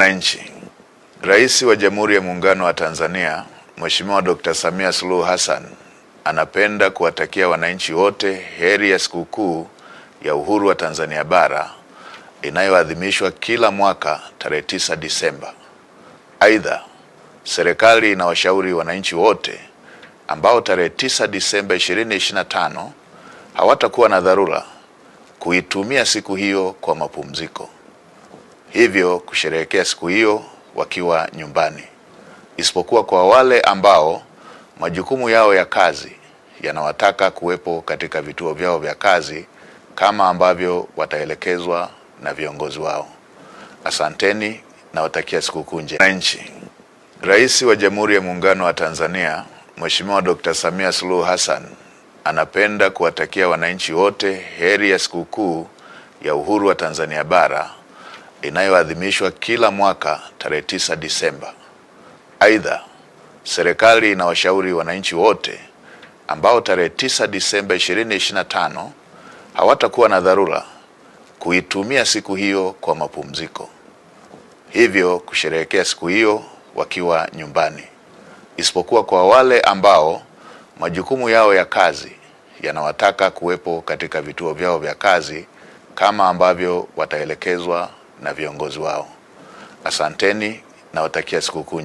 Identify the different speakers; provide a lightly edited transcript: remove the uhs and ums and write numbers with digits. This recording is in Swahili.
Speaker 1: Wananchi. Rais wa Jamhuri ya Muungano wa Tanzania, Mheshimiwa Dr. Samia Suluhu Hassan anapenda kuwatakia wananchi wote heri ya sikukuu ya Uhuru wa Tanzania Bara inayoadhimishwa kila mwaka tarehe 9 Disemba. Aidha, serikali inawashauri wananchi wote ambao tarehe 9 Disemba 2025 hawatakuwa na dharura kuitumia siku hiyo kwa mapumziko, hivyo kusherehekea siku hiyo wakiwa nyumbani, isipokuwa kwa wale ambao majukumu yao ya kazi yanawataka kuwepo katika vituo vyao vya kazi kama ambavyo wataelekezwa na viongozi wao. Asanteni na watakia sikukuu njema. Wananchi. Rais wa Jamhuri ya Muungano wa Tanzania, Mheshimiwa Dr. Samia Suluhu Hassan anapenda kuwatakia wananchi wote heri ya sikukuu ya Uhuru wa Tanzania Bara inayoadhimishwa kila mwaka tarehe 9 Disemba. Aidha, serikali inawashauri wananchi wote ambao tarehe 9 Disemba 2025 hawatakuwa na dharura kuitumia siku hiyo kwa mapumziko, hivyo kusherehekea siku hiyo wakiwa nyumbani, isipokuwa kwa wale ambao majukumu yao ya kazi yanawataka kuwepo katika vituo vyao vya kazi kama ambavyo wataelekezwa na viongozi wao. Asanteni na watakia sikukuu njema.